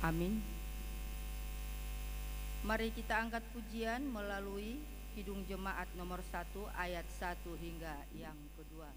Amin. Mari kita angkat pujian melalui Kidung Jemaat nomor 1 ayat 1 hingga yang kedua.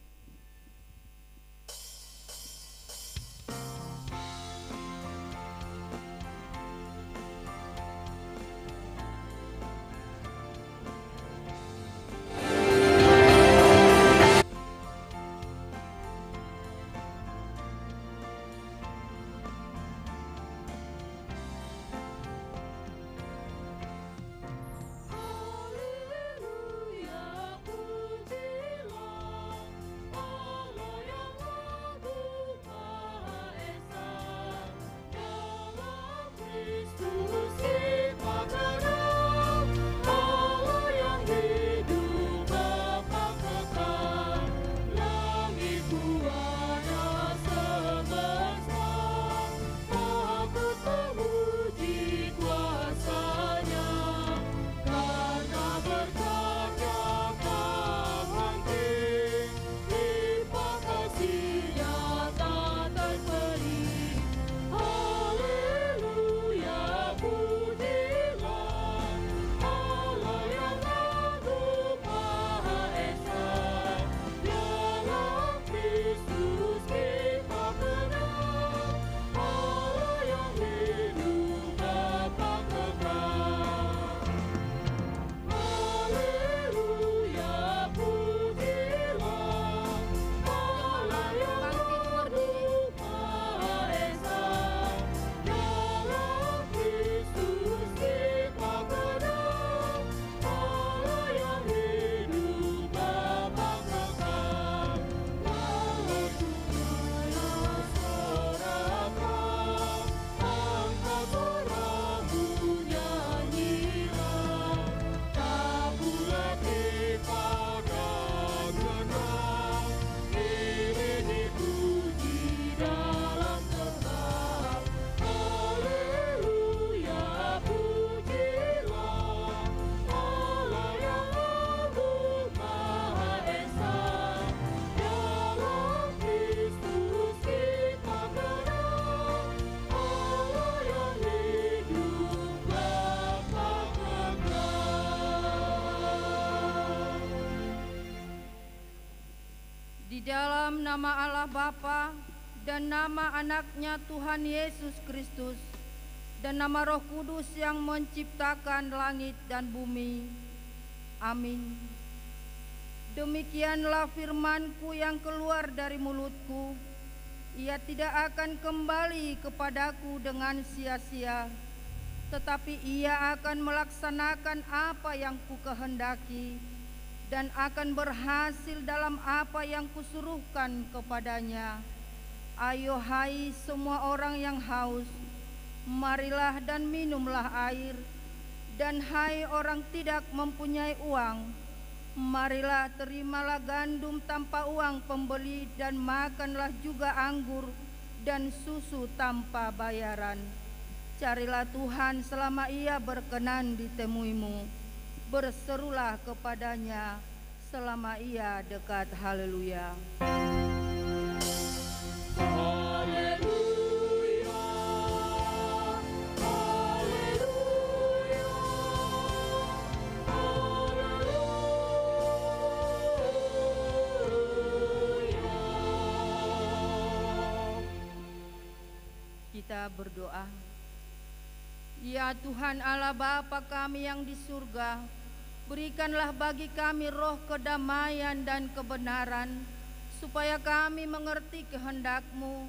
Di dalam nama Allah Bapa dan nama anaknya Tuhan Yesus Kristus dan nama Roh Kudus yang menciptakan langit dan bumi. Amin. Demikianlah firman-Ku yang keluar dari mulut-Ku. Ia tidak akan kembali kepadaku dengan sia-sia, tetapi ia akan melaksanakan apa yang Ku kehendaki dan akan berhasil dalam apa yang Kusuruhkan kepadanya. Ayo hai semua orang yang haus, marilah dan minumlah air. Dan hai orang tidak mempunyai uang, marilah terimalah gandum tanpa uang pembeli, dan makanlah juga anggur dan susu tanpa bayaran. Carilah Tuhan selama ia berkenan ditemuimu. Berserulah kepadanya selama ia dekat. Haleluya. Haleluya. Haleluya. Haleluya. Kita berdoa. Ya Tuhan Allah Bapa kami yang di surga, berikanlah bagi kami roh kedamaian dan kebenaran, supaya kami mengerti kehendak-Mu,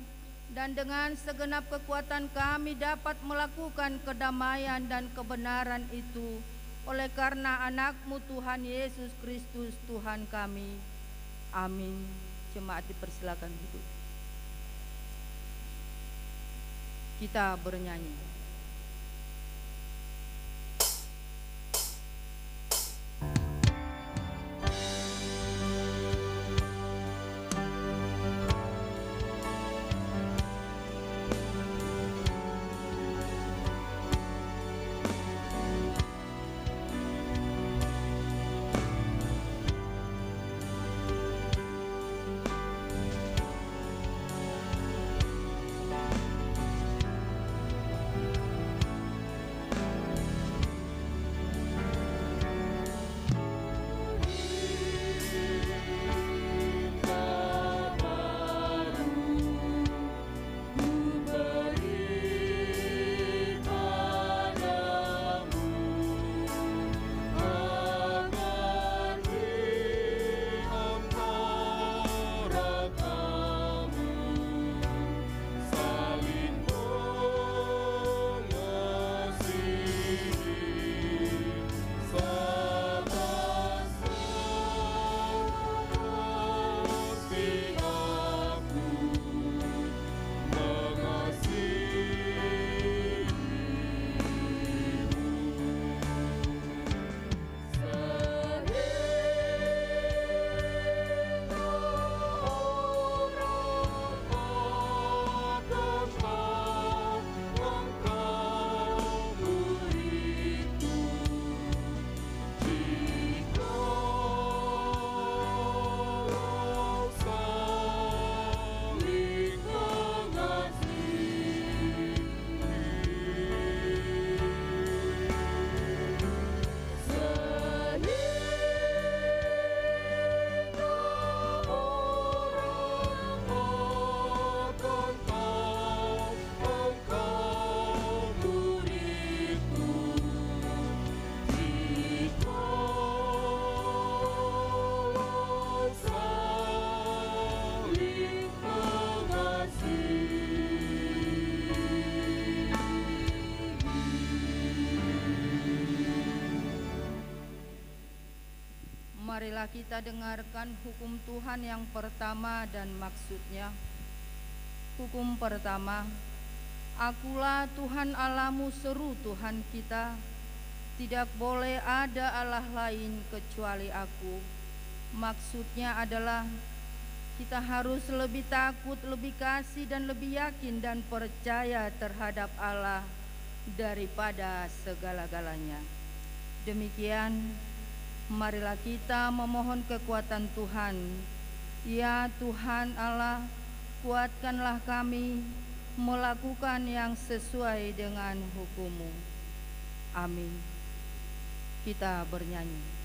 dan dengan segenap kekuatan kami dapat melakukan kedamaian dan kebenaran itu, oleh karena anak-Mu Tuhan Yesus Kristus Tuhan kami. Amin. Jemaat dipersilakan duduk. Kita bernyanyi. Marilah kita dengarkan hukum Tuhan yang pertama dan maksudnya. Hukum pertama, Akulah Tuhan Allahmu, seru Tuhan kita. Tidak boleh ada Allah lain kecuali Aku. Maksudnya adalah kita harus lebih takut, lebih kasih, dan lebih yakin dan percaya terhadap Allah daripada segala-galanya. Demikian, marilah kita memohon kekuatan Tuhan. Ya Tuhan Allah, kuatkanlah kami melakukan yang sesuai dengan hukum-Mu. Amin. Kita bernyanyi.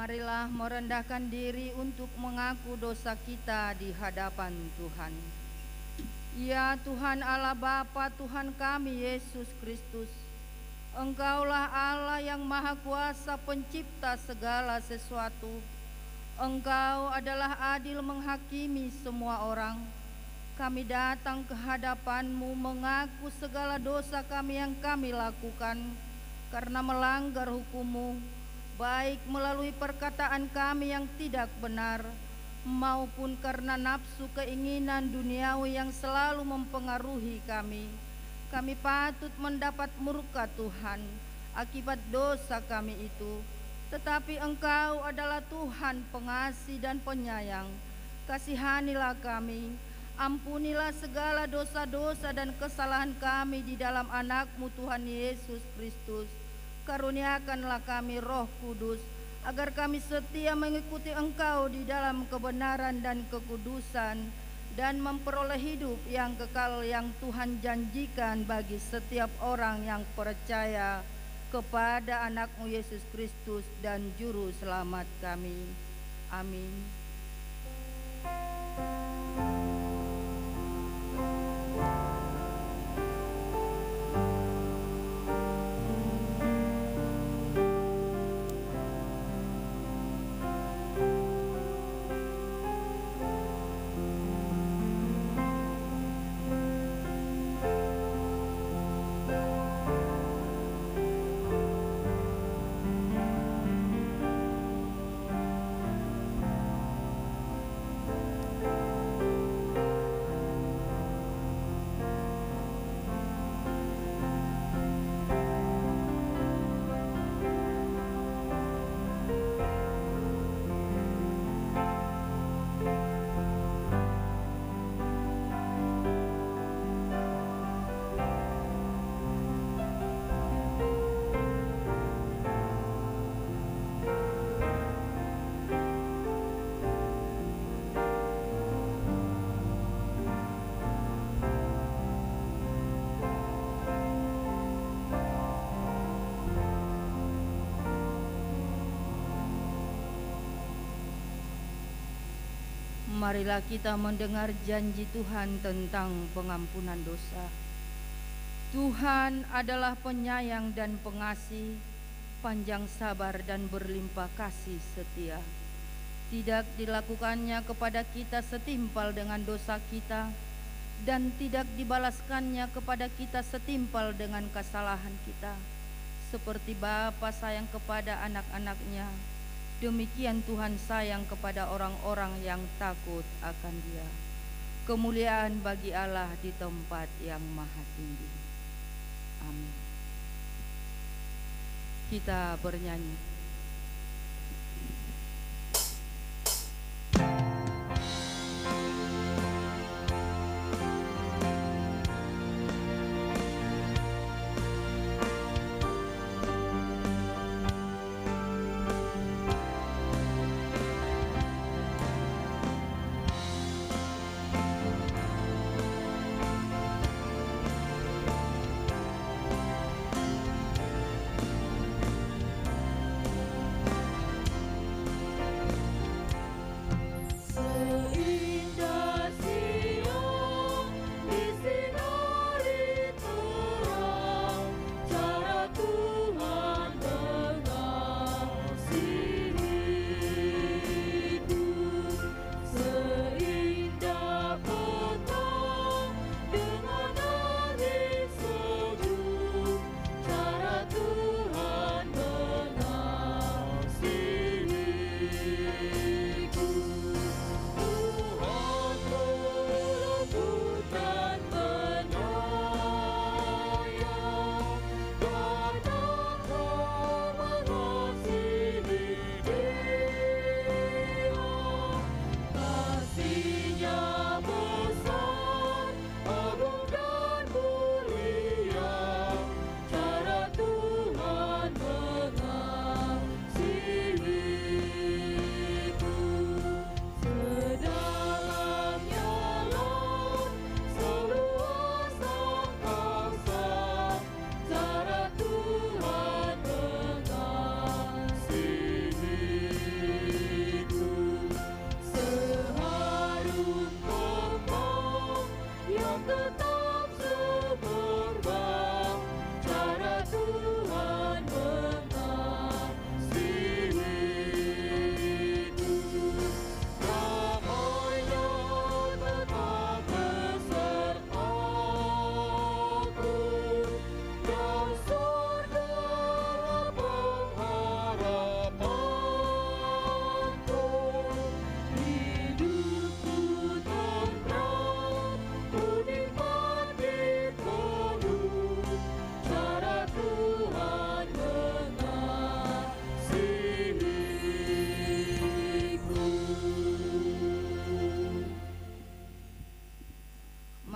Marilah merendahkan diri untuk mengaku dosa kita di hadapan Tuhan. Ya Tuhan Allah Bapa, Tuhan kami Yesus Kristus, Engkaulah Allah yang Maha Kuasa, pencipta segala sesuatu. Engkau adalah adil menghakimi semua orang. Kami datang ke hadapan-Mu mengaku segala dosa kami yang kami lakukan karena melanggar hukum-Mu, baik melalui perkataan kami yang tidak benar, maupun karena nafsu keinginan duniawi yang selalu mempengaruhi kami. Kami patut mendapat murka Tuhan akibat dosa kami itu. Tetapi Engkau adalah Tuhan pengasih dan penyayang. Kasihanilah kami, ampunilah segala dosa-dosa dan kesalahan kami di dalam Anak-Mu Tuhan Yesus Kristus. Karuniakanlah kami Roh Kudus, agar kami setia mengikuti Engkau di dalam kebenaran dan kekudusan, dan memperoleh hidup yang kekal yang Tuhan janjikan bagi setiap orang yang percaya kepada Anak-Mu Yesus Kristus dan Juru Selamat kami. Amin. Marilah kita mendengar janji Tuhan tentang pengampunan dosa. Tuhan adalah penyayang dan pengasih, panjang sabar dan berlimpah kasih setia. Tidak dilakukannya kepada kita setimpal dengan dosa kita, dan tidak dibalaskannya kepada kita setimpal dengan kesalahan kita. Seperti Bapa sayang kepada anak-anaknya, demikian Tuhan sayang kepada orang-orang yang takut akan Dia. Kemuliaan bagi Allah di tempat yang maha tinggi. Amin. Kita bernyanyi.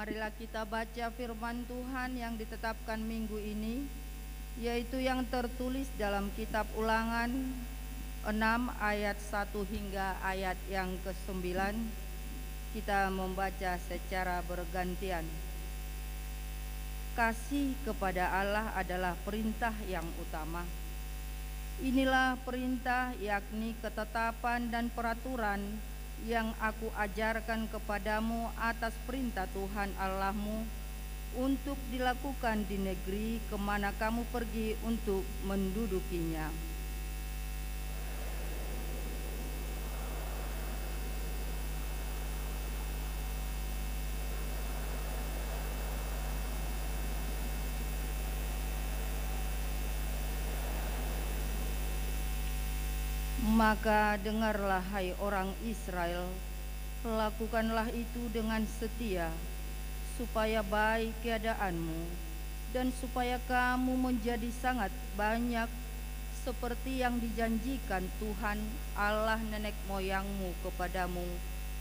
Marilah kita baca firman Tuhan yang ditetapkan minggu ini, yaitu yang tertulis dalam kitab Ulangan 6 ayat 1 hingga ayat yang ke-9. Kita membaca secara bergantian. Kasih kepada Allah adalah perintah yang utama. Inilah perintah, yakni ketetapan dan peraturan yang aku ajarkan kepadamu atas perintah Tuhan Allahmu, untuk dilakukan di negeri kemana kamu pergi untuk mendudukinya. Maka dengarlah, hai orang Israel, lakukanlah itu dengan setia, supaya baik keadaanmu, dan supaya kamu menjadi sangat banyak, seperti yang dijanjikan Tuhan Allah nenek moyangmu kepadamu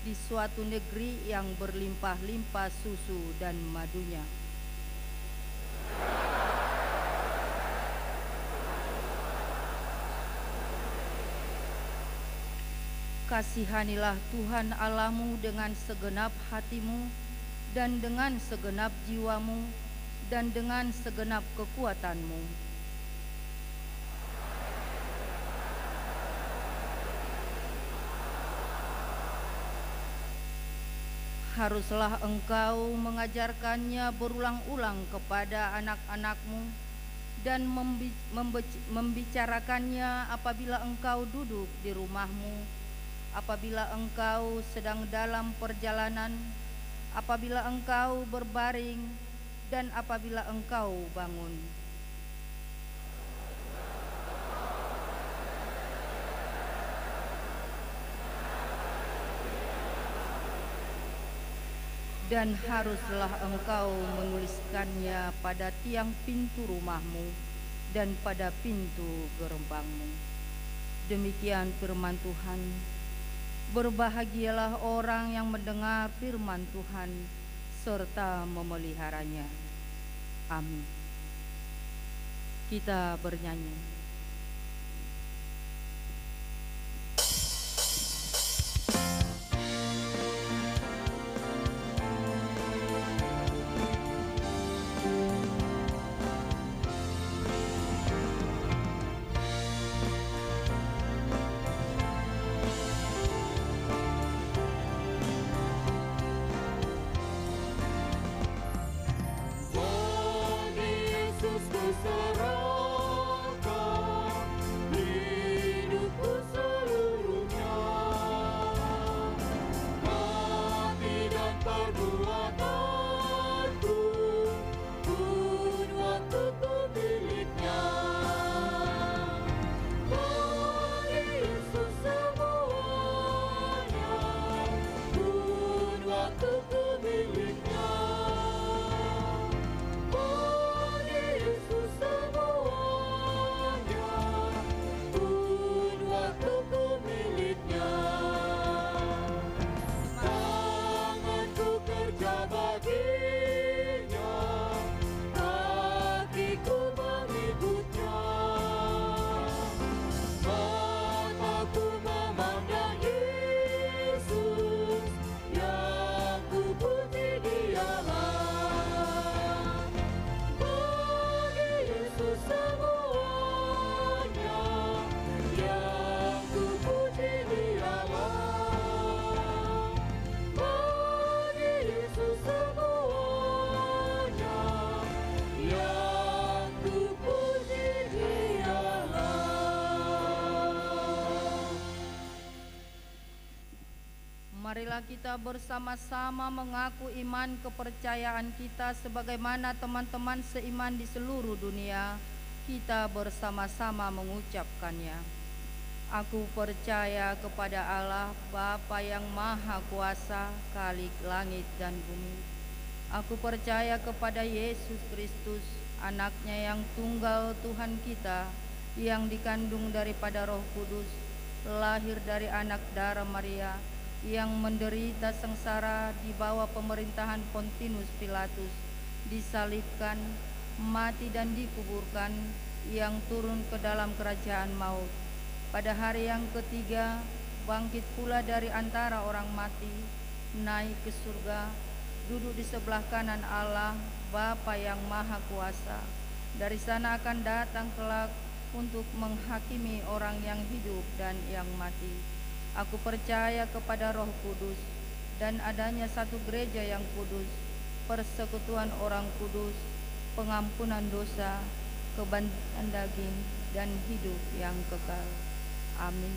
di suatu negeri yang berlimpah-limpah susu dan madunya. Kasihanilah Tuhan Allahmu dengan segenap hatimu, dan dengan segenap jiwamu, dan dengan segenap kekuatanmu. haruslah engkau mengajarkannya berulang-ulang kepada anak-anakmu dan membicarakannya apabila engkau duduk di rumahmu, apabila engkau sedang dalam perjalanan, apabila engkau berbaring, dan apabila engkau bangun. Dan haruslah engkau menuliskannya pada tiang pintu rumahmu dan pada pintu gerbangmu. Demikian firman Tuhan. Berbahagialah orang yang mendengar firman Tuhan serta memeliharanya. Amin. Kita bernyanyi. Marilah kita bersama-sama mengaku iman kepercayaan kita sebagaimana teman-teman seiman di seluruh dunia. Kita bersama-sama mengucapkannya. Aku percaya kepada Allah, Bapa yang Maha Kuasa, Khalik langit dan bumi. Aku percaya kepada Yesus Kristus, Anaknya yang tunggal Tuhan kita, yang dikandung daripada Roh Kudus, lahir dari anak darah Maria, yang menderita sengsara di bawah pemerintahan Pontius Pilatus, disalibkan, mati dan dikuburkan, yang turun ke dalam kerajaan maut. Pada hari yang ketiga, bangkit pula dari antara orang mati, naik ke surga, duduk di sebelah kanan Allah, Bapa yang Maha Kuasa. Dari sana akan datang kelak untuk menghakimi orang yang hidup dan yang mati. Aku percaya kepada Roh Kudus dan adanya satu gereja yang kudus, persekutuan orang kudus, pengampunan dosa, kebangkitan daging, dan hidup yang kekal. Amin.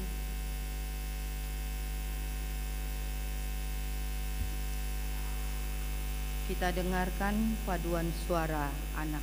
Kita dengarkan paduan suara anak.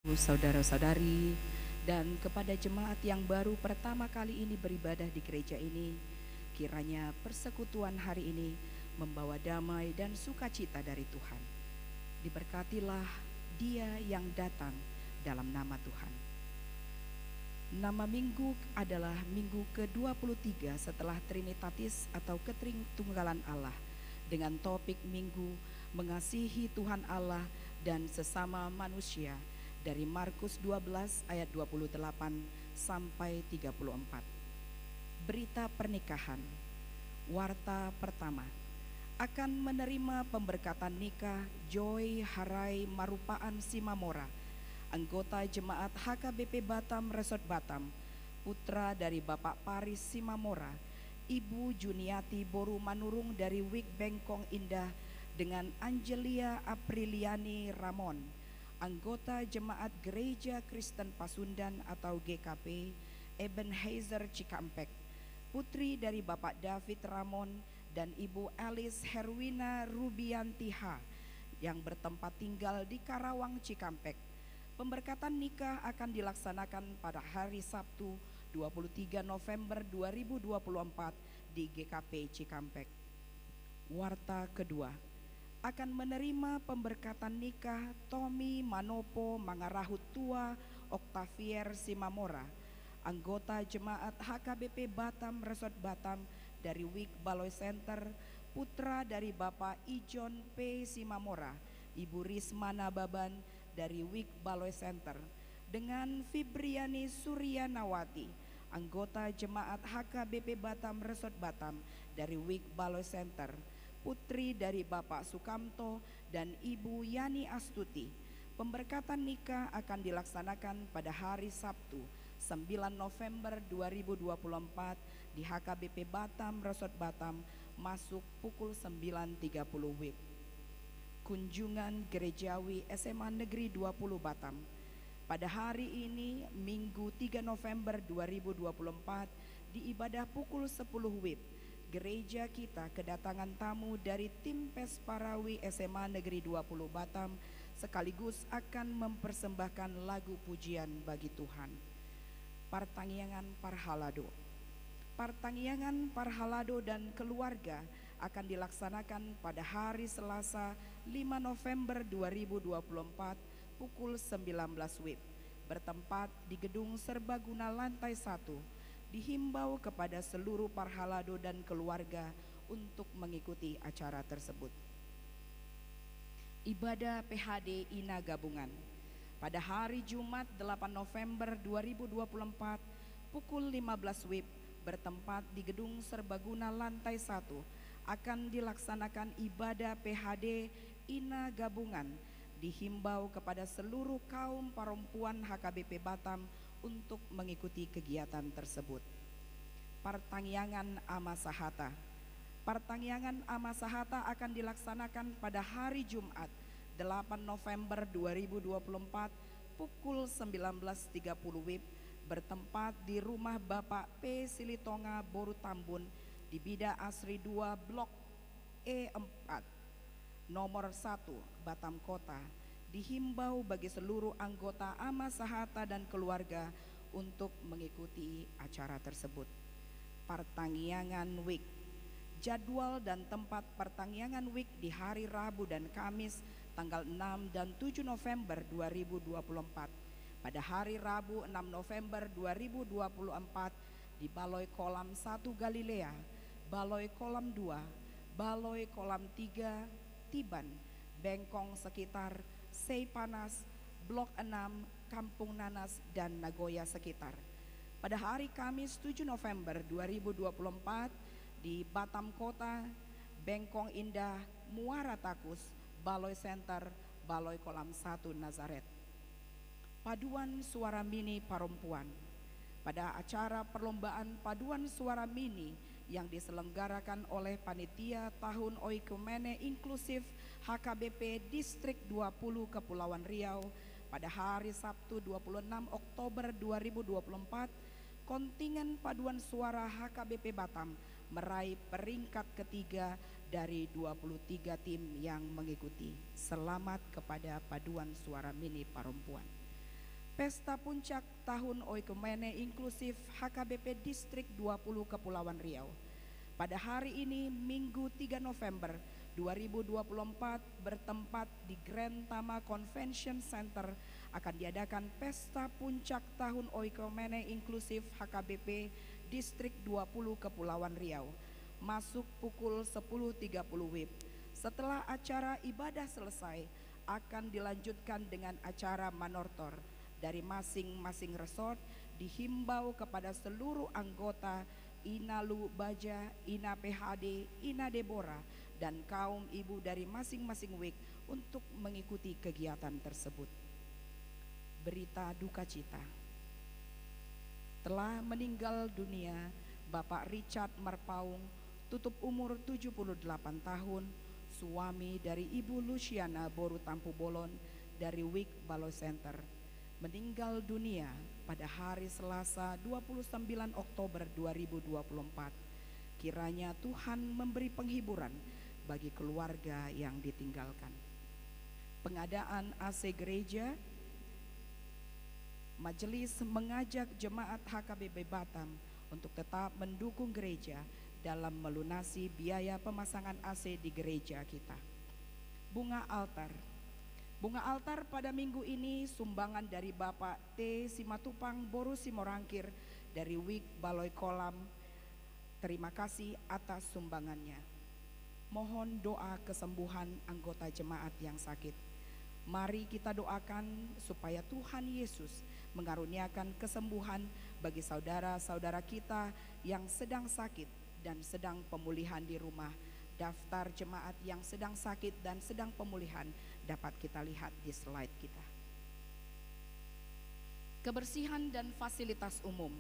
Saudara-saudari, dan kepada jemaat yang baru pertama kali ini beribadah di gereja ini, kiranya persekutuan hari ini membawa damai dan sukacita dari Tuhan. Diberkatilah dia yang datang dalam nama Tuhan. Nama minggu adalah minggu ke-23 setelah Trinitatis atau Ketritunggalan Allah, dengan topik minggu mengasihi Tuhan Allah dan sesama manusia, dari Markus 12 ayat 28 sampai 34. Berita pernikahan. Warta pertama. Akan menerima pemberkatan nikah Joy Harai Marupaan Simamora, anggota jemaat HKBP Batam Resort Batam, putra dari Bapak Paris Simamora, Ibu Juniati Boru Manurung dari Wik Bengkong Indah, dengan Angelia Apriliani Ramon, anggota jemaat Gereja Kristen Pasundan atau GKP Ebenezer Cikampek, putri dari Bapak David Ramon dan Ibu Alice Herwina Rubiantiha yang bertempat tinggal di Karawang Cikampek. Pemberkatan nikah akan dilaksanakan pada hari Sabtu 23 November 2024 di GKP Cikampek. Warta kedua. Akan menerima pemberkatan nikah Tommy Manopo Mangarahut Tua Octavier Simamora, anggota jemaat HKBP Batam Resort Batam dari Wik Baloi Center, putra dari Bapak Ijon P. Simamora, Ibu Rismana Baban dari Wik Baloi Center, dengan Fibriani Suryanawati, anggota jemaat HKBP Batam Resort Batam dari Wik Baloi Center, putri dari Bapak Sukamto dan Ibu Yani Astuti. Pemberkatan nikah akan dilaksanakan pada hari Sabtu 9 November 2024 di HKBP Batam Resort Batam, masuk pukul 9.30 WIB. Kunjungan Gerejawi SMA Negeri 20 Batam. Pada hari ini Minggu 3 November 2024 di ibadah pukul 10 WIB, gereja kita kedatangan tamu dari tim Pesparawi SMA Negeri 20 Batam, sekaligus akan mempersembahkan lagu pujian bagi Tuhan. Partangyangan Parhalado. Partangyangan Parhalado dan keluarga akan dilaksanakan pada hari Selasa 5 November 2024 pukul 19 WIB, bertempat di Gedung Serbaguna lantai 1. Dihimbau kepada seluruh Parhalado dan keluarga untuk mengikuti acara tersebut. Ibadah PHD Ina Gabungan. Pada hari Jumat 8 November 2024 pukul 15 WIB, bertempat di Gedung Serbaguna lantai 1, akan dilaksanakan ibadah PHD Ina Gabungan. Dihimbau kepada seluruh kaum perempuan HKBP Batam untuk mengikuti kegiatan tersebut. Partangyangan Amasahata. Partangyangan Amasahata akan dilaksanakan pada hari Jumat 8 November 2024 pukul 19.30 WIB, bertempat di rumah Bapak P. Silitonga Boru Tambun di Bida Asri 2 Blok E4 nomor 1 Batam Kota. Dihimbau bagi seluruh anggota Amasahata dan keluarga untuk mengikuti acara tersebut. Partangyangan Week. Jadwal dan tempat Partangyangan Week di hari Rabu dan Kamis tanggal 6 dan 7 November 2024. Pada hari Rabu 6 November 2024 di Baloi Kolam 1 Galilea, Baloi Kolam 2, Baloi Kolam 3 Tiban, Bengkong sekitar, Seipanas, Blok 6, Kampung Nanas, dan Nagoya sekitar. Pada hari Kamis 7 November 2024 di Batam Kota, Bengkong Indah, Muara Takus, Baloi Center, Baloi Kolam 1 Nazaret. Paduan Suara Mini Perempuan. Pada acara perlombaan paduan suara mini yang diselenggarakan oleh Panitia Tahun Oikumene Inklusif HKBP Distrik 20 Kepulauan Riau pada hari Sabtu 26 Oktober 2024, kontingen paduan suara HKBP Batam meraih peringkat ketiga dari 23 tim yang mengikuti. Selamat kepada paduan suara mini perempuan. Pesta Puncak Tahun Oikumene Inklusif HKBP Distrik 20 Kepulauan Riau. Pada hari ini, Minggu 3 November 2024, bertempat di Grand Tama Convention Center, akan diadakan Pesta Puncak Tahun Oikumene Inklusif HKBP Distrik 20 Kepulauan Riau. Masuk pukul 10.30 WIB. Setelah acara ibadah selesai, akan dilanjutkan dengan acara manortor. Dari masing-masing resort dihimbau kepada seluruh anggota Inalu Baja, Ina PHD, Ina Deborah, dan kaum ibu dari masing-masing WIK untuk mengikuti kegiatan tersebut. Berita duka cita. Telah meninggal dunia Bapak Richard Marpaung, tutup umur 78 tahun, suami dari Ibu Luciana Boru Tampu Bolon dari WIK Baloi Center. Meninggal dunia pada hari Selasa 29 Oktober 2024. Kiranya Tuhan memberi penghiburan bagi keluarga yang ditinggalkan. Pengadaan AC gereja, majelis mengajak jemaat HKBP Batam untuk tetap mendukung gereja dalam melunasi biaya pemasangan AC di gereja kita. Bunga altar. Bunga altar pada minggu ini sumbangan dari Bapak T. Simatupang Boru Simorangkir dari WIK Baloi Kolam. Terima kasih atas sumbangannya. Mohon doa kesembuhan anggota jemaat yang sakit. Mari kita doakan supaya Tuhan Yesus mengaruniakan kesembuhan bagi saudara-saudara kita yang sedang sakit dan sedang pemulihan di rumah. Daftar jemaat yang sedang sakit dan sedang pemulihan dapat kita lihat di slide kita. Kebersihan dan fasilitas umum.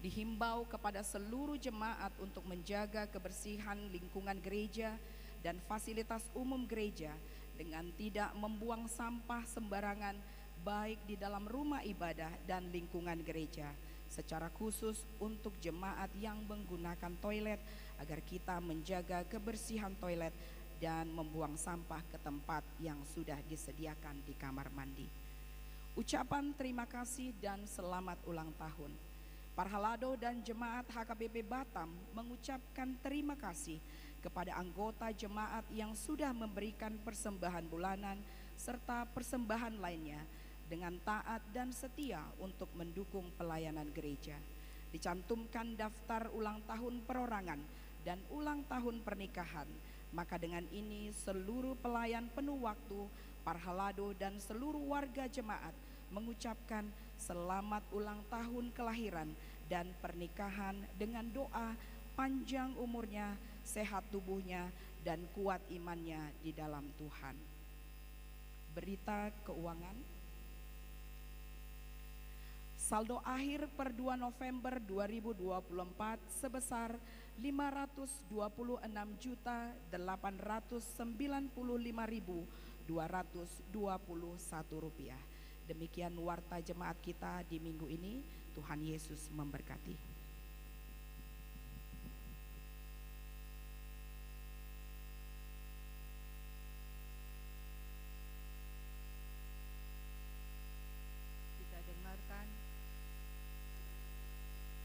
Dihimbau kepada seluruh jemaat untuk menjaga kebersihan lingkungan gereja dan fasilitas umum gereja dengan tidak membuang sampah sembarangan baik di dalam rumah ibadah dan lingkungan gereja. Secara khusus untuk jemaat yang menggunakan toilet, agar kita menjaga kebersihan toilet dan membuang sampah ke tempat yang sudah disediakan di kamar mandi. Ucapan terima kasih dan selamat ulang tahun. Parhalado dan jemaat HKBP Batam mengucapkan terima kasih kepada anggota jemaat yang sudah memberikan persembahan bulanan serta persembahan lainnya dengan taat dan setia untuk mendukung pelayanan gereja. Dicantumkan daftar ulang tahun perorangan dan ulang tahun pernikahan. Maka dengan ini seluruh pelayan penuh waktu, Parhalado dan seluruh warga jemaat mengucapkan selamat ulang tahun kelahiran dan pernikahan dengan doa panjang umurnya, sehat tubuhnya, dan kuat imannya di dalam Tuhan. Berita keuangan. Saldo akhir per 2 November 2024 sebesar Rp528.295.221. Demikian warta jemaat kita di minggu ini. Tuhan Yesus memberkati.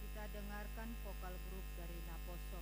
Kita dengarkan vokal grup dari Naposo.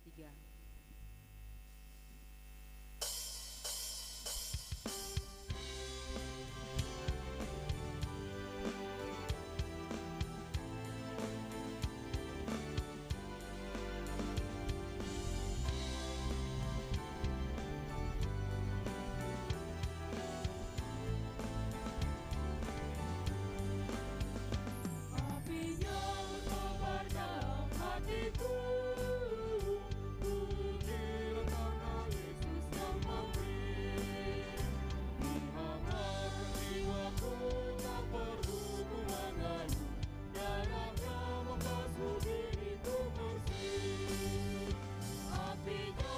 ketiga. Apinya berkobar dalam hatiku, kukira karena Yesus yang memberi. Menghangatkan jiwaku, tak perlu ku mengeluh, darahnya membasuh diriku bersih. Apinya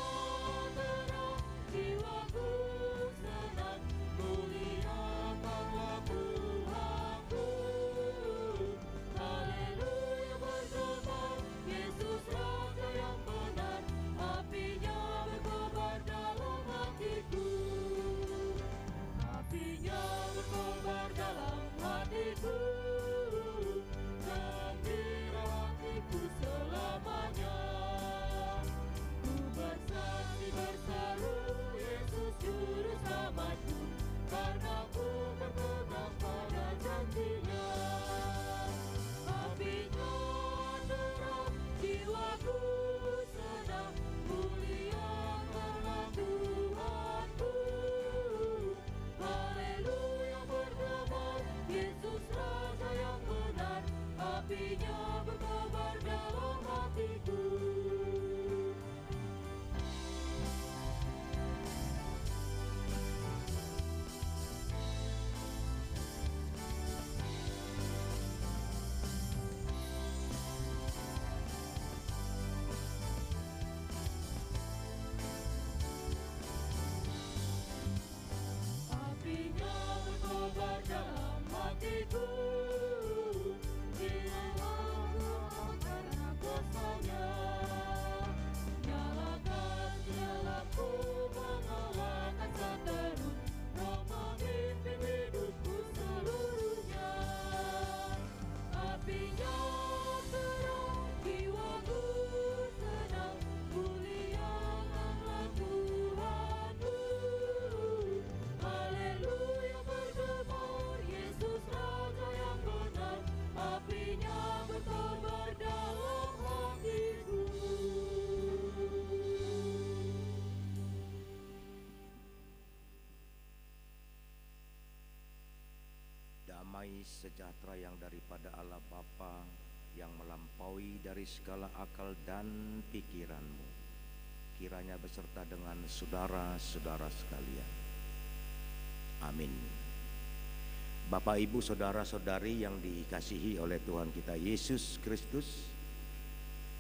terang, jiwaku senang, muliakanlah Tuhanku. Haleluya berdebar, Yesus Raja yang benar, apinya berkobar dalam hatiku. Apinya berkobar dalam hatiku, gembira hatiku selamanya. Ku bersaksi berseru, Yesus Juru Selamatku, karena ku berpegang pada janjinya. Apinya terang, jiwaku senang, muliakanlah Tuhanku. Haleluya berdebar, Yesus Raja yang benar, apinya berkobar dalam hatiku. Apinya berkobar dalam hatiku, nyalakan karena kuasanya. Nyalakan dalamku, mengalahkan seterus, Roh memimpin hidupku seluruhnya. Apinya terang, jiwaku senang, muliakanlah Tuhanku. Haleluya berdebar, Yesus Raja yang benar, apinya berkobar dalam hatiku. Damai sejahtera yang daripada Allah Bapa yang melampaui dari segala akal dan pikiranmu, kiranya beserta dengan saudara-saudara sekalian. Amin. Bapak, Ibu, saudara-saudari yang dikasihi oleh Tuhan kita Yesus Kristus,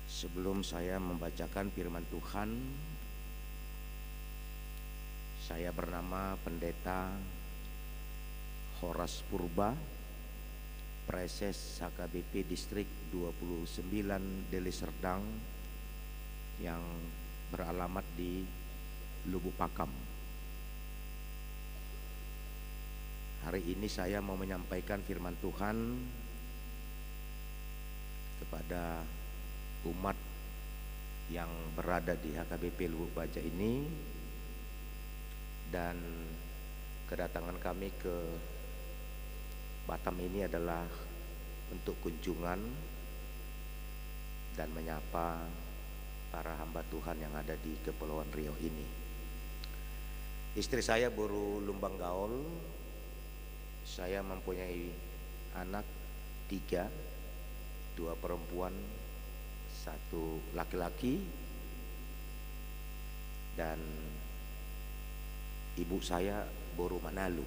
sebelum saya membacakan firman Tuhan, saya bernama Pendeta Horas Purba, Preses HKBP Distrik 29 Deli Serdang yang beralamat di Lubuk Pakam. Hari ini saya mau menyampaikan firman Tuhan kepada umat yang berada di HKBP Lubuk Baja ini, dan kedatangan kami ke Batam ini adalah untuk kunjungan dan menyapa para hamba Tuhan yang ada di Kepulauan Riau ini. Istri saya baru lumbang gaul. Saya mempunyai anak 3, 2 perempuan, 1 laki-laki, dan ibu saya baru Manalu,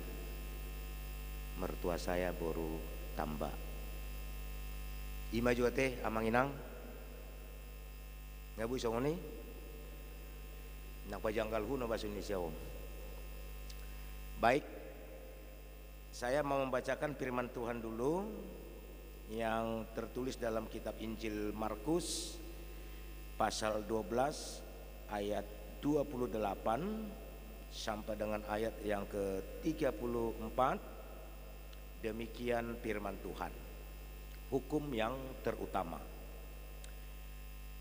mertua saya baru Tamba. Ima juga teh amang inang ngabu isong ni nak pajanggal hu na bahasa Indonesia. Baik, saya mau membacakan firman Tuhan dulu yang tertulis dalam kitab Injil Markus pasal 12 ayat 28 sampai dengan ayat yang ke-34. Demikian firman Tuhan. Hukum yang terutama.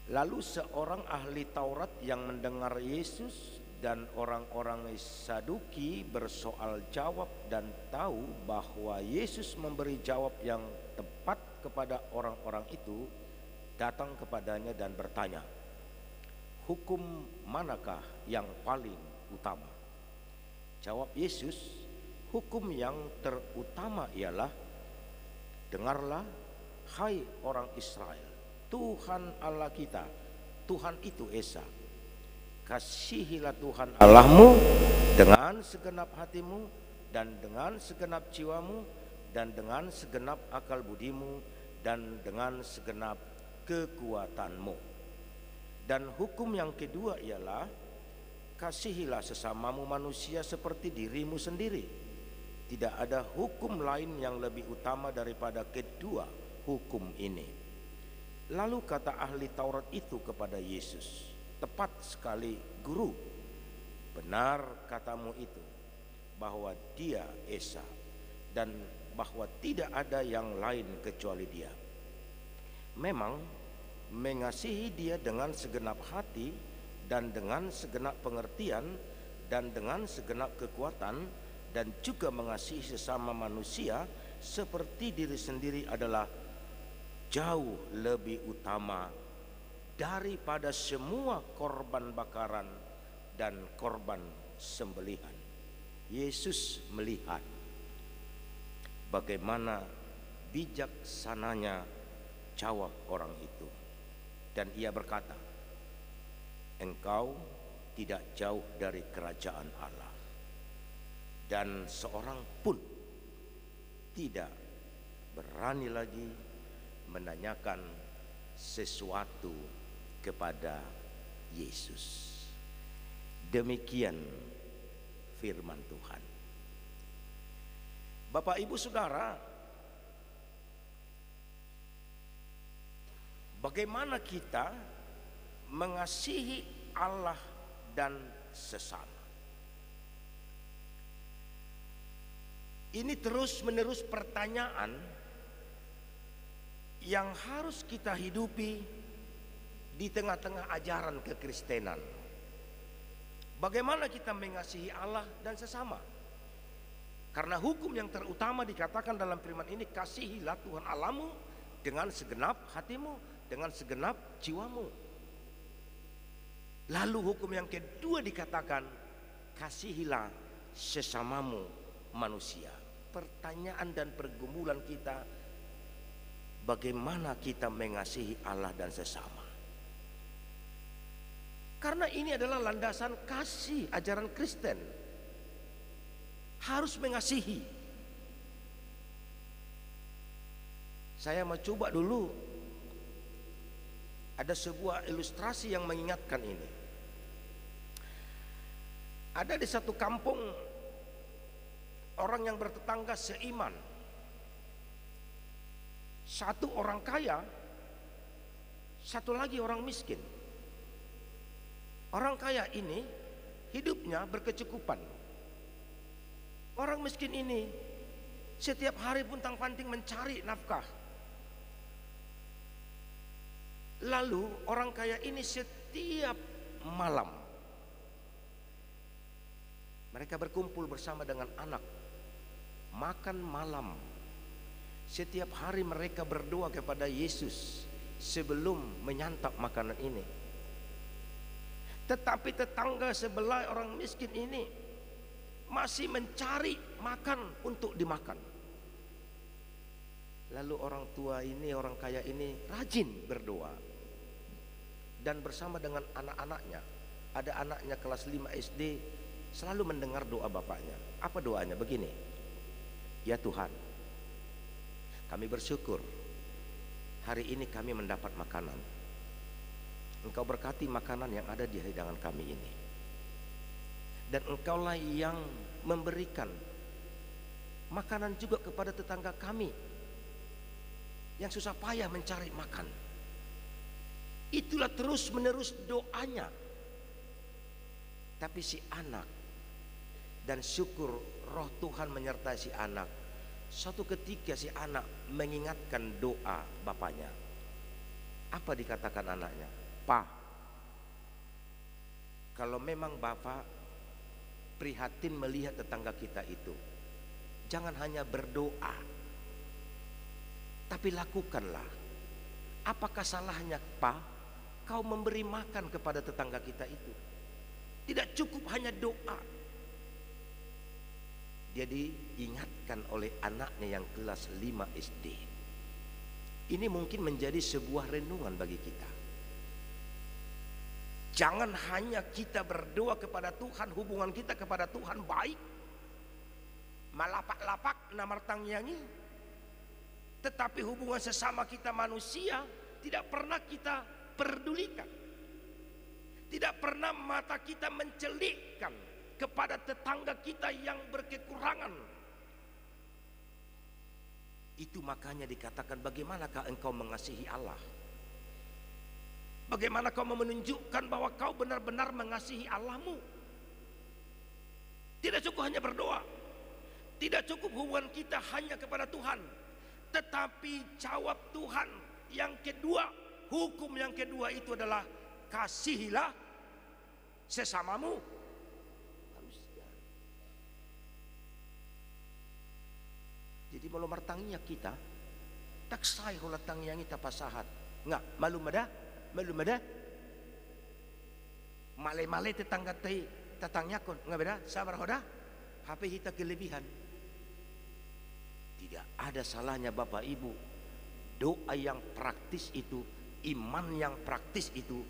Lalu seorang ahli Taurat yang mendengar Yesus dan orang-orang Saduki bersoal jawab dan tahu bahwa Yesus memberi jawab yang tepat kepada orang-orang itu, datang kepadanya dan bertanya, "Hukum manakah yang paling utama?" Jawab Yesus, "Hukum yang terutama ialah, dengarlah, hai orang Israel, Tuhan Allah kita, Tuhan itu Esa. Kasihilah Tuhan Allahmu dengan segenap hatimu dan dengan segenap jiwamu dan dengan segenap akal budimu dan dengan segenap kekuatanmu. Dan hukum yang kedua ialah, kasihilah sesamamu manusia seperti dirimu sendiri. Tidak ada hukum lain yang lebih utama daripada kedua hukum ini." Lalu kata ahli Taurat itu kepada Yesus, "Tepat sekali, Guru. Benar katamu itu, bahwa dia Esa, dan bahwa tidak ada yang lain kecuali dia. Memang mengasihi dia dengan segenap hati dan dengan segenap pengertian dan dengan segenap kekuatan, dan juga mengasihi sesama manusia seperti diri sendiri adalah jauh lebih utama daripada semua korban bakaran dan korban sembelihan." Yesus melihat bagaimana bijaksananya jawab orang itu, dan ia berkata, "Engkau tidak jauh dari kerajaan Allah." Dan seorang pun tidak berani lagi menanyakan sesuatu kepada Yesus. Demikian firman Tuhan. Bapak, Ibu, Saudara, bagaimana kita mengasihi Allah dan sesama? Ini terus-menerus pertanyaan yang harus kita hidupi di tengah-tengah ajaran kekristenan. Bagaimana kita mengasihi Allah dan sesama? Karena hukum yang terutama dikatakan dalam firman ini, kasihilah Tuhan Allahmu dengan segenap hatimu, dengan segenap jiwamu. Lalu hukum yang kedua dikatakan, kasihilah sesamamu manusia. Pertanyaan dan pergumulan kita, bagaimana kita mengasihi Allah dan sesama? Karena ini adalah landasan kasih ajaran Kristen. Harus mengasihi. Saya mau coba dulu, ada sebuah ilustrasi yang mengingatkan ini. Ada di satu kampung orang yang bertetangga seiman. Satu orang kaya, satu lagi orang miskin. Orang kaya ini hidupnya berkecukupan. Orang miskin ini setiap hari puntang-panting mencari nafkah. Lalu orang kaya ini setiap malam mereka berkumpul bersama dengan anak, makan malam. Setiap hari mereka berdoa kepada Yesus sebelum menyantap makanan ini. Tetapi tetangga sebelah orang miskin ini masih mencari makan untuk dimakan. Lalu orang tua ini, orang kaya ini rajin berdoa. Dan bersama dengan anak-anaknya, ada anaknya kelas 5 SD, selalu mendengar doa bapaknya. Apa doanya? Begini, "Ya Tuhan, kami bersyukur hari ini kami mendapat makanan. Engkau berkati makanan yang ada di hidangan kami ini. Dan Engkaulah yang memberikan makanan juga kepada tetangga kami yang susah payah mencari makan." Itulah terus menerus doanya. Tapi si anak, dan syukur roh Tuhan menyertai si anak, suatu ketika si anak mengingatkan doa bapaknya. Apa dikatakan anaknya? Pak, kalau memang Bapak prihatin melihat tetangga kita itu, jangan hanya berdoa, tapi lakukanlah. Apakah salahnya, Pak, kau memberi makan kepada tetangga kita itu? Tidak cukup hanya doa. Dia diingatkan oleh anaknya yang kelas 5 SD. Ini mungkin menjadi sebuah renungan bagi kita. Jangan hanya kita berdoa kepada Tuhan, hubungan kita kepada Tuhan baik, malapak-lapak namartangyangi, tetapi hubungan sesama kita manusia tidak pernah kita pedulikan. Tidak pernah mata kita mencelikkan kepada tetangga kita yang berkekurangan. Itu makanya dikatakan, bagaimanakah engkau mengasihi Allah? Bagaimana kau menunjukkan bahwa kau benar-benar mengasihi Allahmu? Tidak cukup hanya berdoa, tidak cukup hubungan kita hanya kepada Tuhan, tetapi jawab Tuhan yang kedua, hukum yang kedua itu adalah kasihilah sesamamu. Jadi malu martanginya kita tak say hulatang yang kita pasahat nggak malu mada male tetangga tetangnya kon nggak beda sabar hoda HP kita kelebihan. Tidak ada salahnya Bapak Ibu, doa yang praktis itu, iman yang praktis itu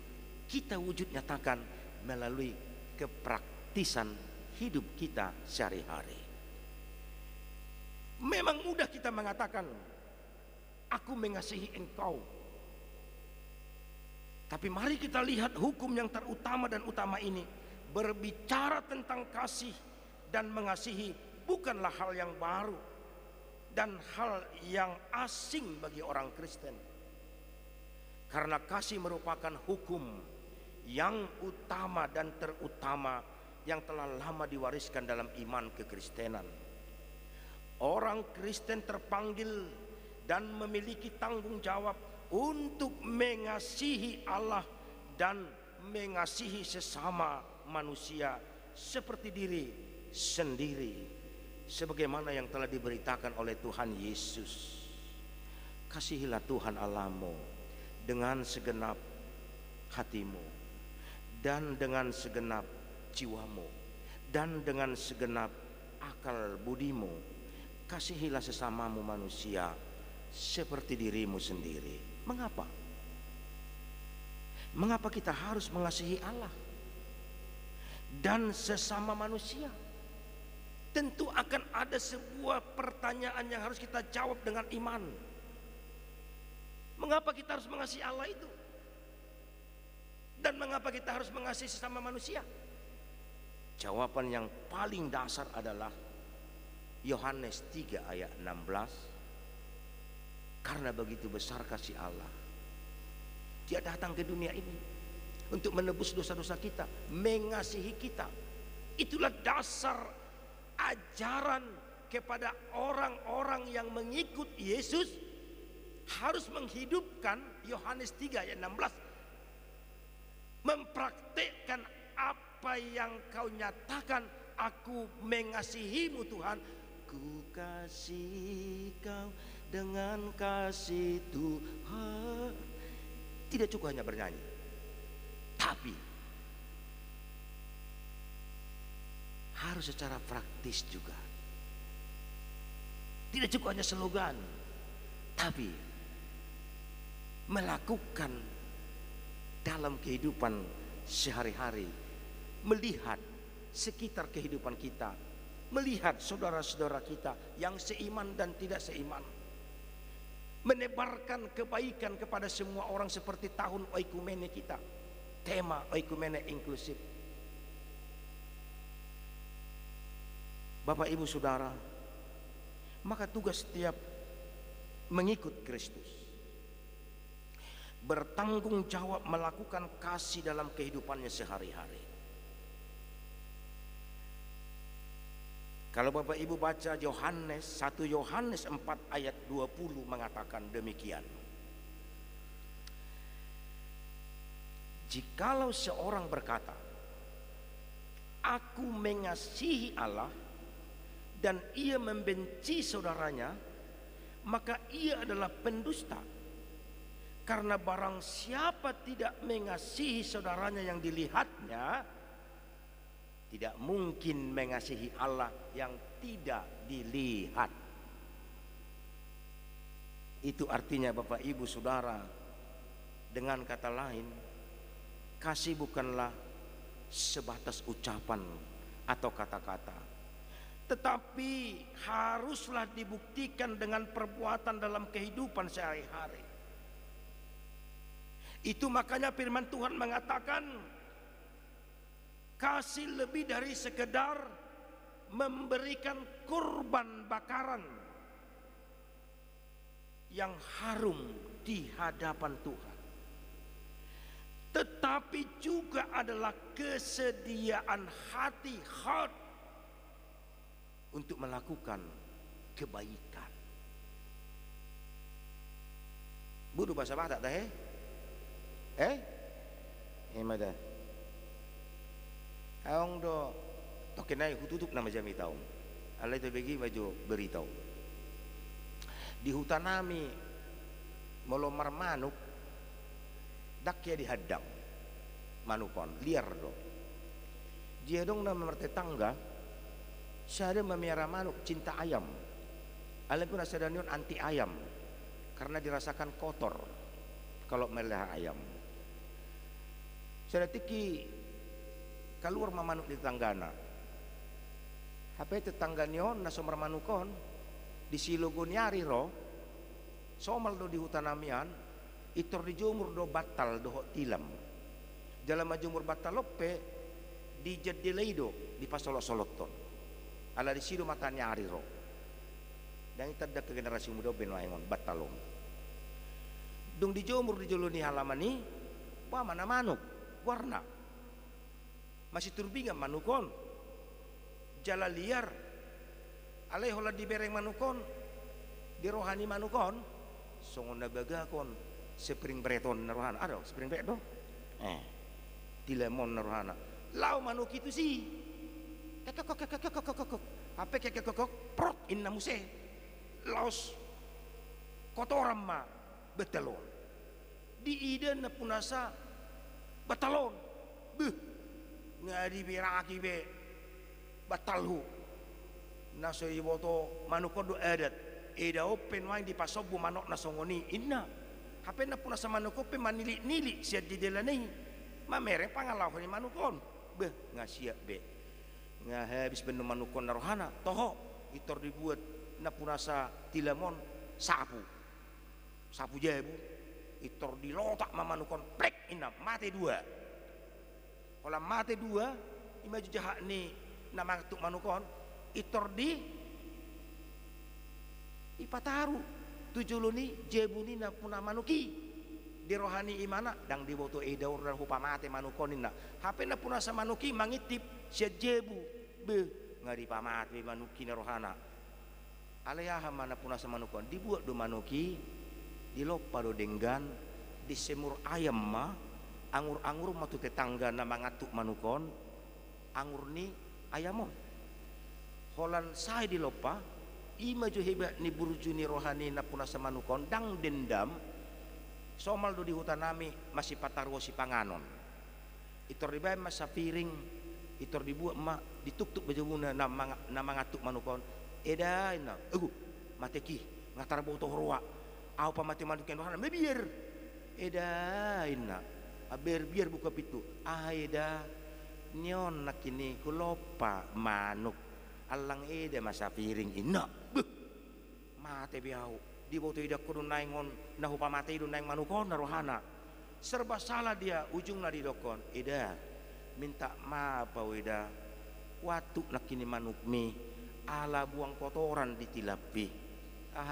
kita wujud nyatakan melalui kepraktisan hidup kita sehari-hari. Memang mudah kita mengatakan aku mengasihi engkau, tapi mari kita lihat hukum yang terutama dan utama ini. Berbicara tentang kasih dan mengasihi bukanlah hal yang baru dan hal yang asing bagi orang Kristen, karena kasih merupakan hukum yang utama dan terutama yang telah lama diwariskan dalam iman kekristenan. Orang Kristen terpanggil dan memiliki tanggung jawab untuk mengasihi Allah dan mengasihi sesama manusia seperti diri sendiri, sebagaimana yang telah diberitakan oleh Tuhan Yesus. Kasihilah Tuhan Allahmu dengan segenap hatimu dan dengan segenap jiwamu dan dengan segenap akal budimu. Kasihilah sesamamu manusia seperti dirimu sendiri. Mengapa? Mengapa kita harus mengasihi Allah dan sesama manusia? Tentu akan ada sebuah pertanyaan yang harus kita jawab dengan iman. Mengapa kita harus mengasihi Allah itu? Dan mengapa kita harus mengasihi sesama manusia? Jawaban yang paling dasar adalah Yohanes 3 ayat 16. Karena begitu besar kasih Allah, Dia datang ke dunia ini untuk menebus dosa-dosa kita, mengasihi kita. Itulah dasar ajaran kepada orang-orang yang mengikut Yesus, harus menghidupkan Yohanes 3 ayat 16, mempraktekkan apa yang kau nyatakan. Aku mengasihimu Tuhan, ku kasih kau dengan kasih Tuhan. Tidak cukup hanya bernyanyi, tapi harus secara praktis juga. Tidak cukup hanya slogan, tapi melakukan dalam kehidupan sehari-hari, melihat sekitar kehidupan kita, melihat saudara-saudara kita yang seiman dan tidak seiman, menebarkan kebaikan kepada semua orang seperti tahun oikumene kita, tema oikumene inklusif. Bapak Ibu Saudara, maka tugas setiap mengikut Kristus bertanggung jawab melakukan kasih dalam kehidupannya sehari-hari. Kalau Bapak Ibu baca Yohanes 1 Yohanes 4 ayat 20 mengatakan demikian. Jikalau seorang berkata, aku mengasihi Allah, dan ia membenci saudaranya, maka ia adalah pendusta. Karena barang siapa tidak mengasihi saudaranya yang dilihatnya, tidak mungkin mengasihi Allah yang tidak dilihat. Itu artinya Bapak Ibu Saudara, dengan kata lain, kasih bukanlah sebatas ucapan atau kata-kata, tetapi haruslah dibuktikan dengan perbuatan dalam kehidupan sehari-hari. Itu makanya firman Tuhan mengatakan, kasih lebih dari sekedar memberikan kurban bakaran yang harum di hadapan Tuhan, tetapi juga adalah kesediaan hati, heart, untuk melakukan kebaikan. Budu bahasa Batak dah mada aong do tokenai hututup nama jami tahu alai tu bagi baju beritahu di hutan nami molomar manuk dakya dihadang manukon liar do dia dong nama mertetangga saya memelihara manuk cinta ayam alai pun asadanion anti ayam karena dirasakan kotor kalau melihara ayam. Saya tiki keluar mamanuk di tetanggana. HP tetangganya na somar manukon di silogo nyari ro somal do di hutan amian itor di jumur do batal do tilam. Dalam majumur batal lope di jadileido di pasolok-soloton. Ala di sido mata nyari ro. Dan itu ada ke generasi muda benwaengon batalon. Dung di jumur di joloni halaman ni, wah mana manuk warna masih turbingan manukon jala liar alai hola di bereng manukon di rohani manukon songon nabagakon spring breton narohana ada spring breton di lemon narohana lau manuk itu sih kekok apa kekok prot inna muse laos kotoran ma betalon di ide na punasa batalon beuh ngadi biraki be batalhu naso iboto manuko do adat eda open wain di pasobu manok nasongoni inna hape na puna sa manuko pe manili-nili siya didelani mamere pangalahu ni manukon beuh ngasia be nga habis benu manukon narohana toho itor dibuat na puna sa tilamon sapu jabu itor dilotak mamanukon plek ina mate dua kalau mate dua imaju jahat ni nama tuk manukon itor di ipataru tujuluni jebuni na puna manuki di rohani imana dang diboto edaur dan hupa mate manukon ina hape na puna sa manuki mangitip sia jebu be ngari pamate manuki na rohana alaya mana puna sa manukon dibuat do manuki di lopa do denggan di semur ayam mah angur-angur matu tetangga na mangatuk manukon angur ni ayamon holan sai di lopa ima jo hebat ni burjuni rohani na punasa manukon dang dendam somal do di hutan nami masih patarwo si panganon itor di bay masa piring itor dibuat ma dituk-tuk bajabuna na mangatuk manukon eda ina mateki ngatar boto roa au pamati manuken rohana mebiar eda ina biar buka pintu eda nyon nakini kulopa manuk alang eda masa piring ina mate biau di boto ida kudu naingon nahu pamate idu naing manukon narohana serba salah dia ujung na didokon eda minta maaf eda watu nakini manuk mi ala buang kotoran ditilapi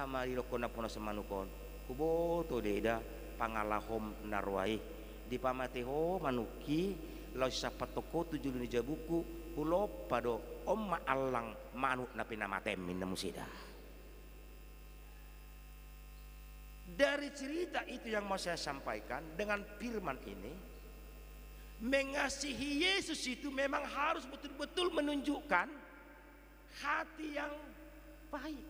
mari lokon na puna semanukon kuboto deda pangalahom narwai di pamateho manuki lau sapat toko tujuluni jabuku kulo pado omma allang manuk na pinamatem minna musida. Dari cerita itu yang mau saya sampaikan dengan firman ini Mengasihi Yesus itu memang harus betul-betul menunjukkan hati yang baik.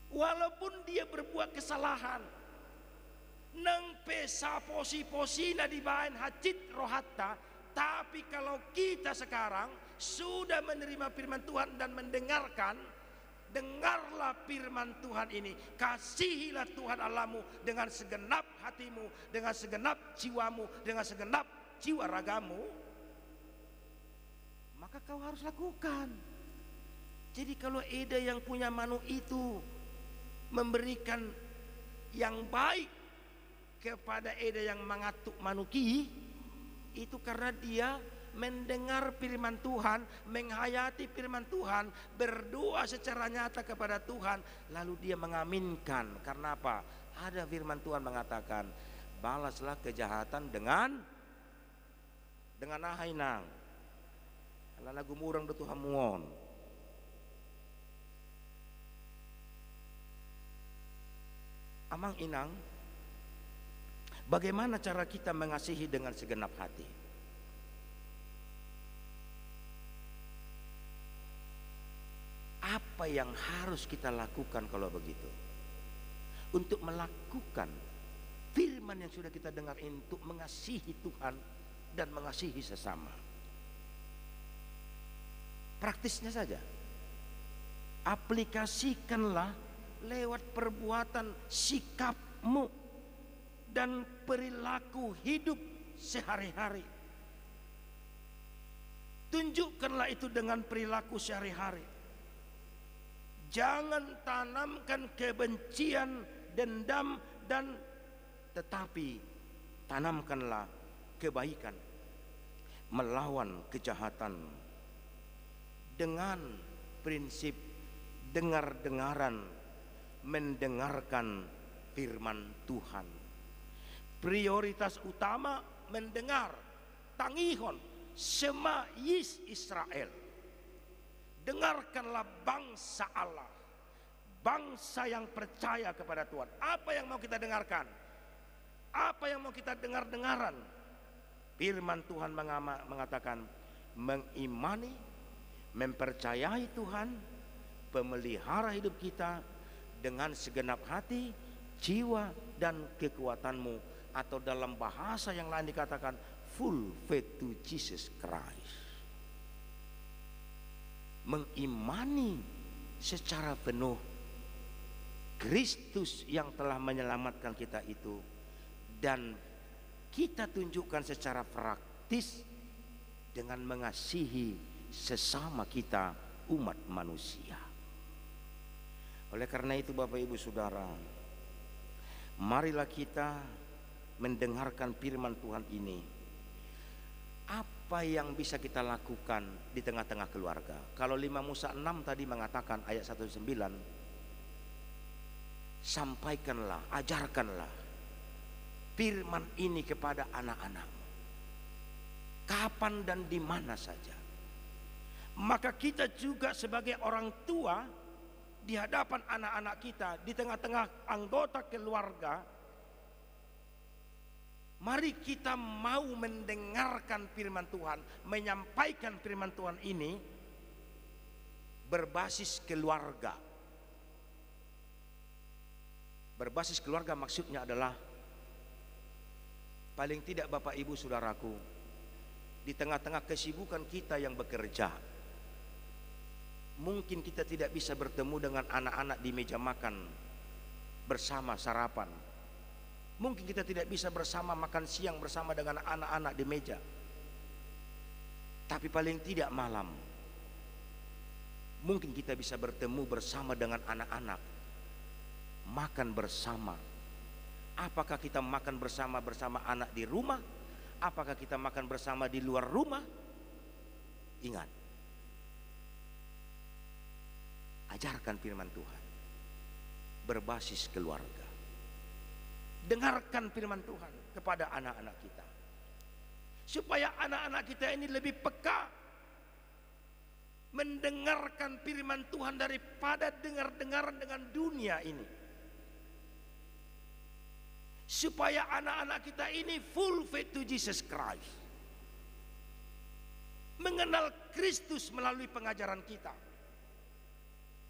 Walaupun dia berbuat kesalahan, nang pesa posi-posina di bahan hacit rohatta, tapi kalau kita sekarang sudah menerima firman Tuhan dan mendengarkan, dengarlah firman Tuhan ini. Kasihilah Tuhan Allahmu dengan segenap hatimu, dengan segenap jiwamu, dengan segenap jiwa ragamu. Maka kau harus lakukan. Jadi kalau ada yang punya manu itu memberikan yang baik kepada ada yang mengatuk manuki, itu karena dia mendengar firman Tuhan, menghayati firman Tuhan, berdoa secara nyata kepada Tuhan, lalu dia mengaminkan. Karena apa? Ada firman Tuhan mengatakan, balaslah kejahatan dengan ahai nang. Alana gumurang do Tuhan muon. Amang inang, bagaimana cara kita mengasihi dengan segenap hati? Apa yang harus kita lakukan kalau begitu? Untuk melakukan firman yang sudah kita dengar, untuk mengasihi Tuhan dan mengasihi sesama. Praktisnya saja, aplikasikanlah lewat perbuatan, sikapmu dan perilaku hidup sehari-hari. Tunjukkanlah itu dengan perilaku sehari-hari. Jangan tanamkan kebencian, dendam, dan tetapi tanamkanlah kebaikan, melawan kejahatan dengan prinsip dengar-dengaran, mendengarkan firman Tuhan. Prioritas utama mendengar, tangihon Shema Yis Israel. Dengarkanlah bangsa Allah, bangsa yang percaya kepada Tuhan. Apa yang mau kita dengarkan? Apa yang mau kita dengar-dengaran? Firman Tuhan mengatakan, mengimani, mempercayai Tuhan, pemelihara hidup kita dengan segenap hati, jiwa, dan kekuatanmu. Atau dalam bahasa yang lain dikatakan full faith to Jesus Christ. Mengimani secara penuh Kristus yang telah menyelamatkan kita itu, dan kita tunjukkan secara praktis dengan mengasihi sesama kita, umat manusia. Oleh karena itu Bapak Ibu Saudara, marilah kita mendengarkan firman Tuhan ini. Apa yang bisa kita lakukan di tengah-tengah keluarga? Kalau 5 Musa 6 tadi mengatakan ayat 1-9, sampaikanlah, ajarkanlah firman ini kepada anak-anakmu, kapan dan di mana saja. Maka kita juga sebagai orang tua di hadapan anak-anak kita, di tengah-tengah anggota keluarga, mari kita mau mendengarkan firman Tuhan, menyampaikan firman Tuhan ini berbasis keluarga. Berbasis keluarga maksudnya adalah paling tidak Bapak Ibu Saudaraku, di tengah-tengah kesibukan kita yang bekerja, mungkin kita tidak bisa bertemu dengan anak-anak di meja makan bersama sarapan. Mungkin kita tidak bisa bersama makan siang bersama dengan anak-anak di meja. Tapi paling tidak malam, mungkin kita bisa bertemu bersama dengan anak-anak, makan bersama. Apakah kita makan bersama anak di rumah? Apakah kita makan bersama di luar rumah? Ingat, ajarkan firman Tuhan berbasis keluarga. Dengarkan firman Tuhan kepada anak-anak kita, supaya anak-anak kita ini lebih peka mendengarkan firman Tuhan daripada dengar-dengaran dengan dunia ini. supaya anak-anak kita ini full faith to Jesus Christ, mengenal Kristus melalui pengajaran kita.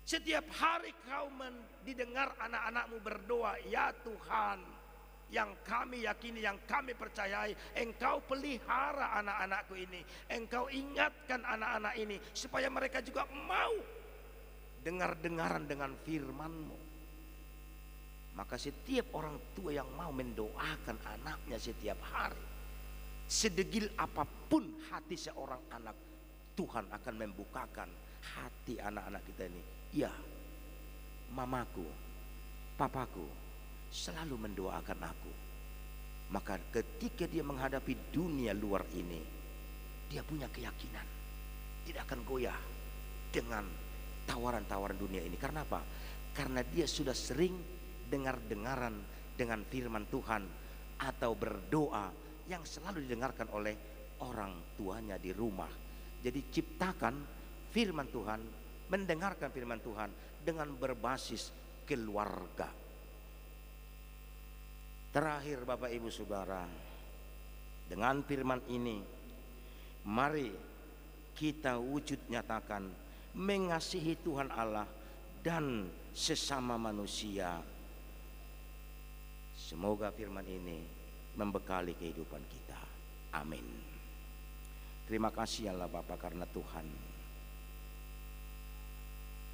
Setiap hari kau didengar anak-anakmu berdoa, ya Tuhan, yang kami yakini, yang kami percayai, Engkau pelihara anak-anakku ini, Engkau ingatkan anak-anak ini supaya mereka juga mau dengar-dengaran dengan firman-Mu. Maka setiap orang tua yang mau mendoakan anaknya setiap hari, sedegil apapun hati seorang anak, Tuhan akan membukakan hati anak-anak kita ini. Ya, mamaku, papaku selalu mendoakan aku. Maka ketika dia menghadapi dunia luar ini, dia punya keyakinan tidak akan goyah dengan tawaran-tawaran dunia ini. Karena apa? Karena dia sudah sering dengar-dengaran dengan firman Tuhan atau berdoa yang selalu didengarkan oleh orang tuanya di rumah. Jadi ciptakan firman Tuhan, mendengarkan firman Tuhan dengan berbasis keluarga. Terakhir Bapak Ibu Saudara, dengan firman ini mari kita wujud nyatakan mengasihi Tuhan Allah dan sesama manusia. Semoga firman ini membekali kehidupan kita. Amin. Terima kasih Allah Bapa, karena Tuhan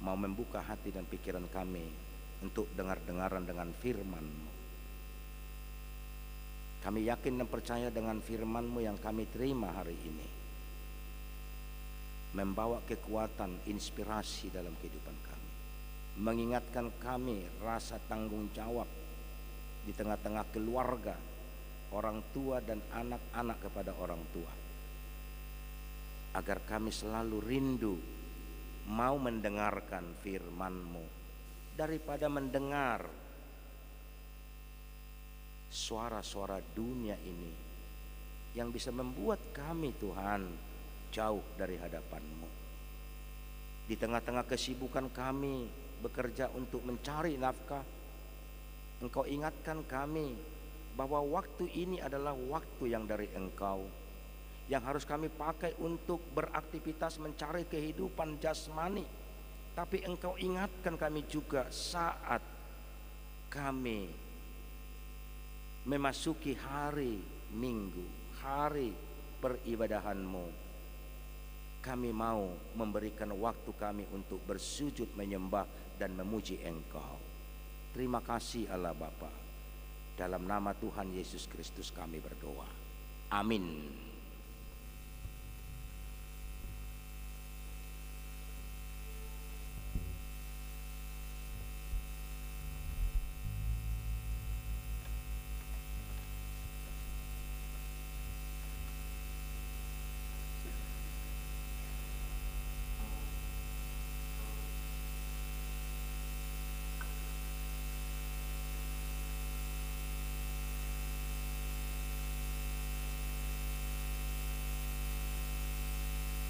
mau membuka hati dan pikiran kami untuk dengar-dengaran dengan firman-Mu. Kami yakin dan percaya dengan firman-Mu yang kami terima hari ini membawa kekuatan, inspirasi dalam kehidupan kami, mengingatkan kami rasa tanggung jawab di tengah-tengah keluarga, orang tua dan anak-anak kepada orang tua, agar kami selalu rindu mau mendengarkan firman-Mu daripada mendengar suara-suara dunia ini yang bisa membuat kami Tuhan jauh dari hadapan-Mu. Di tengah-tengah kesibukan kami bekerja untuk mencari nafkah, Engkau ingatkan kami bahwa waktu ini adalah waktu yang dari Engkau, yang harus kami pakai untuk beraktivitas mencari kehidupan jasmani. Tapi Engkau ingatkan kami juga saat kami memasuki hari Minggu, hari peribadahan-Mu, kami mau memberikan waktu kami untuk bersujud menyembah dan memuji Engkau. Terima kasih Allah Bapa. Dalam nama Tuhan Yesus Kristus kami berdoa. Amin.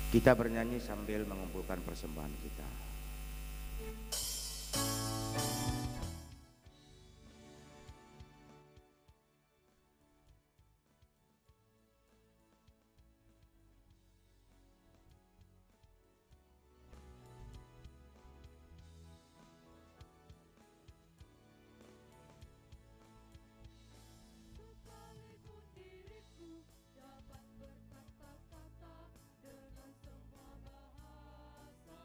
Kita bernyanyi sambil mengumpulkan persembahan kita. Sekalipun diriku dapat berkata-kata dengan semua bahasa,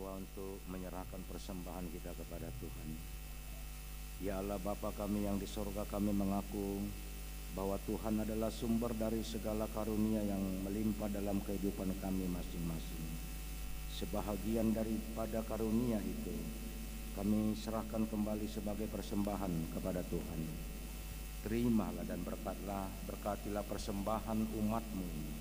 berdoa untuk menyerahkan persembahan kita kepada Tuhan. Ya Allah Bapa kami yang di sorga, kami mengaku bahwa Tuhan adalah sumber dari segala karunia yang melimpah dalam kehidupan kami masing-masing. Sebahagian daripada karunia itu kami serahkan kembali sebagai persembahan kepada Tuhan. Terimalah dan berkatilah persembahan umat-Mu ini,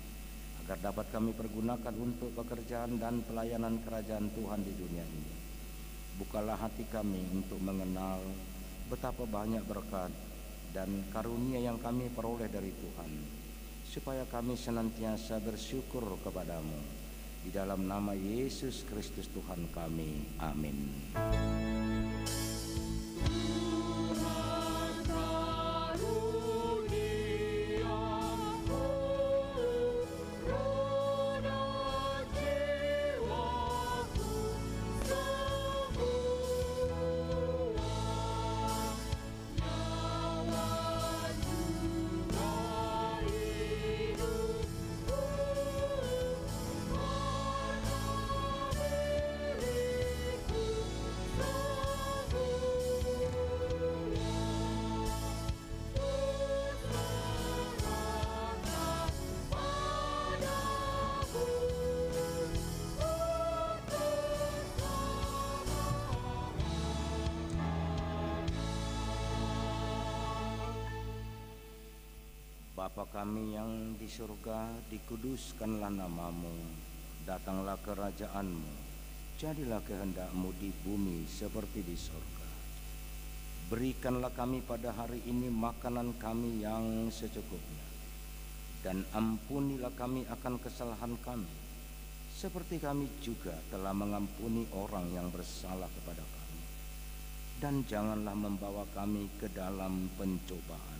agar dapat kami pergunakan untuk pekerjaan dan pelayanan kerajaan Tuhan di dunia ini. Bukalah hati kami untuk mengenal betapa banyak berkat dan karunia yang kami peroleh dari Tuhan, supaya kami senantiasa bersyukur kepadamu. Di dalam nama Yesus Kristus Tuhan kami, amin. Bapa kami yang di surga, dikuduskanlah namamu, datanglah kerajaanmu, jadilah kehendak-Mu di bumi seperti di surga. Berikanlah kami pada hari ini makanan kami yang secukupnya, dan ampunilah kami akan kesalahan kami, seperti kami juga telah mengampuni orang yang bersalah kepada kami. Dan janganlah membawa kami ke dalam pencobaan,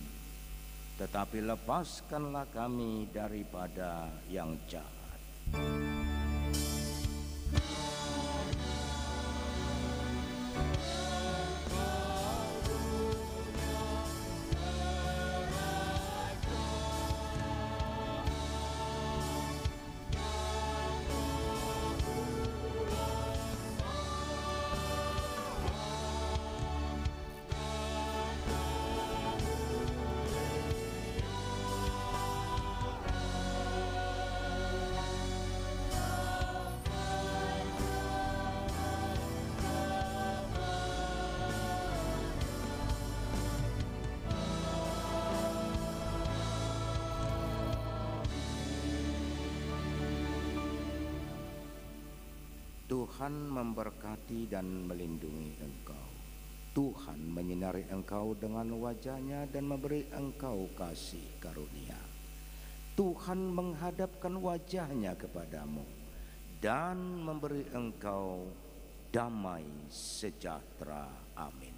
tetapi lepaskanlah kami daripada yang jahat. Tuhan memberkati dan melindungi engkau. Tuhan menyinari engkau dengan wajah-Nya dan memberi engkau kasih karunia. Tuhan menghadapkan wajah-Nya kepadamu dan memberi engkau damai sejahtera. Amin.